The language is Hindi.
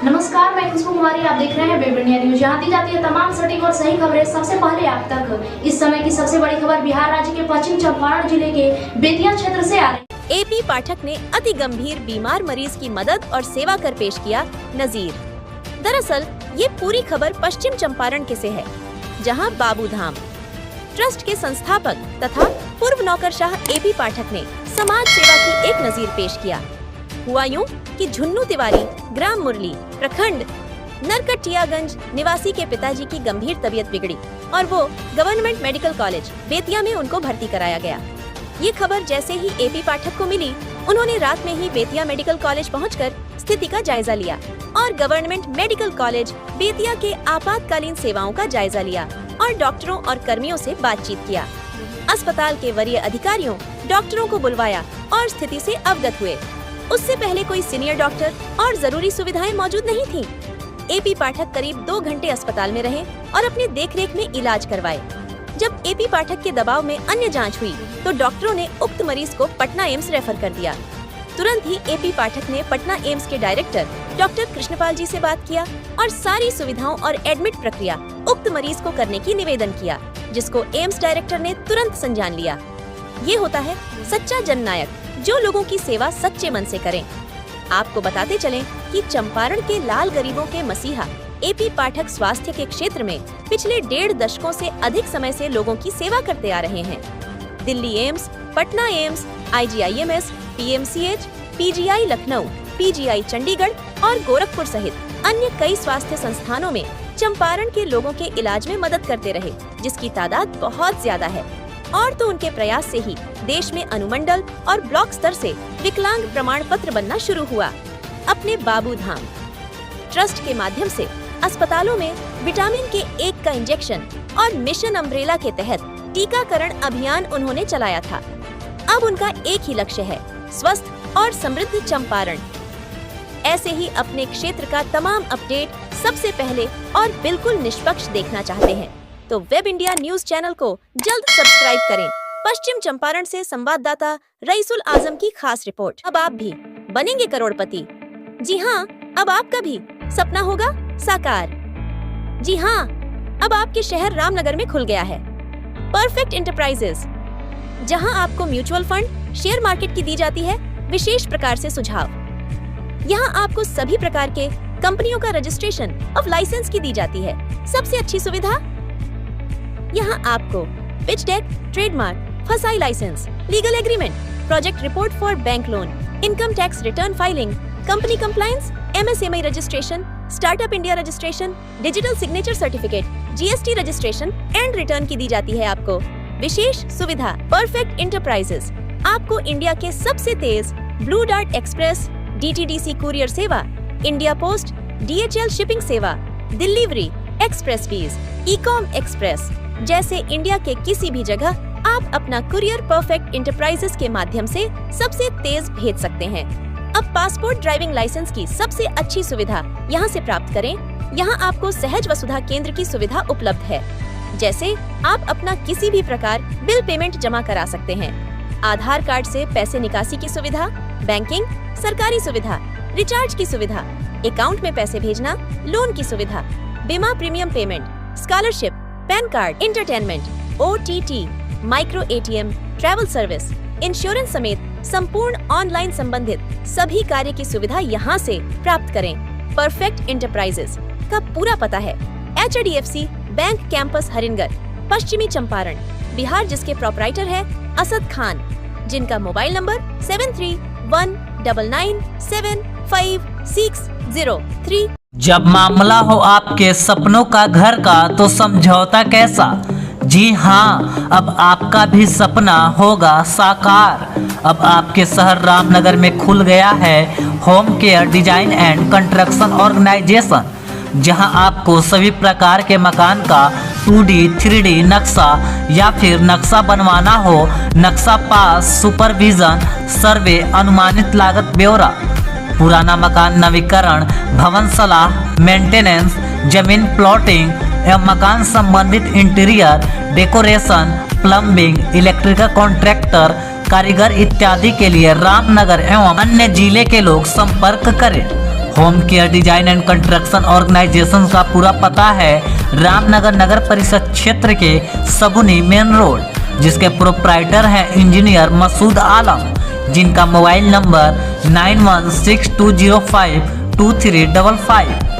नमस्कार, मैं खुशबू कुमारी। आप देख रहे हैं वेब इंडिया न्यूज। यहाँ दी जाती है तमाम सटीक और सही खबरें सबसे पहले आप तक। इस समय की सबसे बड़ी खबर बिहार राज्य के पश्चिम चंपारण जिले के बेतिया क्षेत्र से आ रही है। एपी पाठक ने अति गंभीर बीमार मरीज की मदद और सेवा कर पेश किया नजीर। दरअसल ये पूरी खबर पश्चिम चंपारण के से है, जहां बाबूधाम ट्रस्ट के संस्थापक तथा पूर्व नौकरशाह एपी पाठक ने समाज सेवा की एक नजीर पेश किया। हुआ यूं कि झुन्नू तिवारी ग्राम मुरली प्रखंड नरकटियागंज निवासी के पिताजी की गंभीर तबीयत बिगड़ी और वो गवर्नमेंट मेडिकल कॉलेज बेतिया में उनको भर्ती कराया गया। ये खबर जैसे ही एपी पाठक को मिली, उन्होंने रात में ही बेतिया मेडिकल कॉलेज पहुंचकर स्थिति का जायजा लिया और गवर्नमेंट मेडिकल कॉलेज बेतिया के आपातकालीन सेवाओं का जायजा लिया और डॉक्टरों और कर्मियों से बातचीत किया। अस्पताल के वरीय अधिकारियों डॉक्टरों को बुलवाया और स्थिति से अवगत हुए। उससे पहले कोई सीनियर डॉक्टर और जरूरी सुविधाएं मौजूद नहीं थी। एपी पाठक करीब 2 घंटे अस्पताल में रहे और अपने देखरेख में इलाज करवाए। जब एपी पाठक के दबाव में अन्य जांच हुई तो डॉक्टरों ने उक्त मरीज को पटना एम्स रेफर कर दिया। तुरंत ही एपी पाठक ने पटना एम्स के डायरेक्टर डॉक्टर कृष्णपाल जी से बात किया और सारी सुविधाओं और एडमिट प्रक्रिया उक्त मरीज को करने की निवेदन किया, जिसको एम्स डायरेक्टर ने तुरंत संज्ञान लिया। ये होता है सच्चा जननायक, जो लोगों की सेवा सच्चे मन से करें। आपको बताते चलें कि चंपारण के लाल गरीबों के मसीहा एपी पाठक स्वास्थ्य के क्षेत्र में पिछले 1.5 दशकों से अधिक समय से लोगों की सेवा करते आ रहे हैं। Delhi AIIMS, Patna AIIMS, IGIMS, PMCH, PGI Lucknow, PGI Chandigarh और गोरखपुर सहित अन्य कई स्वास्थ्य संस्थानों में चंपारण के लोगों के इलाज में मदद करते रहे, जिसकी तादाद बहुत ज्यादा है। और तो उनके प्रयास से ही देश में अनुमंडल और ब्लॉक स्तर से विकलांग प्रमाण पत्र बनना शुरू हुआ। अपने बाबूधाम ट्रस्ट के माध्यम से अस्पतालों में विटामिन के 1 का इंजेक्शन और मिशन अम्ब्रेला के तहत टीकाकरण अभियान उन्होंने चलाया था। अब उनका एक ही लक्ष्य है, स्वस्थ और समृद्ध चंपारण। ऐसे ही अपने क्षेत्र का तमाम अपडेट सबसे पहले और बिल्कुल निष्पक्ष देखना चाहते हैं तो वेब इंडिया न्यूज चैनल को जल्द सब्सक्राइब करें। पश्चिम चंपारण से संवाददाता रईसुल आजम की खास रिपोर्ट। अब आप भी बनेंगे करोड़पति। जी हाँ, अब आपका भी सपना होगा साकार। जी हाँ, अब आपके शहर रामनगर में खुल गया है परफेक्ट इंटरप्राइजेस, जहां आपको म्यूचुअल फंड, शेयर मार्केट की दी जाती है विशेष प्रकार से सुझाव। यहां आपको सभी प्रकार के कंपनियों का रजिस्ट्रेशन ऑफ लाइसेंस की दी जाती है। सबसे अच्छी सुविधा, यहाँ आपको pitch deck, trademark, FSSAI license, legal agreement, project report for bank loan, income tax return filing, company compliance, MSME registration, startup India registration, digital signature certificate, GST registration and return की दी जाती है आपको। विशेष सुविधा परफेक्ट इंटरप्राइजेस आपको इंडिया के सबसे तेज Blue Dart Express, DTDC courier सेवा, इंडिया पोस्ट, DHL शिपिंग सेवा, delivery, express fees, Ecom Express जैसे इंडिया के किसी भी जगह आप अपना कुरियर परफेक्ट इंटरप्राइजेस के माध्यम से सबसे तेज भेज सकते हैं। अब पासपोर्ट ड्राइविंग लाइसेंस की सबसे अच्छी सुविधा यहाँ से प्राप्त करें। यहाँ आपको सहज वसुधा केंद्र की सुविधा उपलब्ध है, जैसे आप अपना किसी भी प्रकार बिल पेमेंट जमा करा सकते हैं। आधार कार्ड से पैसे निकासी की सुविधा, बैंकिंग, सरकारी सुविधा, रिचार्ज की सुविधा, अकाउंट में पैसे भेजना, लोन की सुविधा, बीमा premium payment, scholarship, pan card, entertainment, OTT, micro ATM, travel service, insurance समेत संपूर्ण ऑनलाइन संबंधित सभी कार्य की सुविधा यहाँ से प्राप्त करें। परफेक्ट इंटरप्राइजेस का पूरा पता है HDFC बैंक कैंपस हरिनगर, पश्चिमी चंपारण, बिहार, जिसके प्रोपराइटर है असद खान, जिनका मोबाइल नंबर 7319975603। जब मामला हो आपके सपनों का घर का तो समझौता कैसा। जी हाँ, अब आपका भी सपना होगा साकार। अब आपके शहर रामनगर में खुल गया है home care design and construction organization, जहां आपको सभी प्रकार के मकान का 2D 3D नक्शा या फिर नक्शा बनवाना हो, नक्शा पास, सुपरविजन, सर्वे, अनुमानित लागत ब्यौरा, पुराना मकान नवीकरण, भवन सलाह, मेंटेनेंस, जमीन प्लॉटिंग एवं मकान संबंधित interior decoration, plumbing, electrical contractor, कारीगर इत्यादि के लिए रामनगर एवं अन्य जिले के लोग संपर्क करें। Home care design and construction organization का पूरा पता है रामनगर नगर परिषद क्षेत्र के सबुनी मेन रोड, जिसके प्रोप्राइटर हैं इंजीनियर मसूद आलम, जिनका मोबाइल नंबर 9162052355।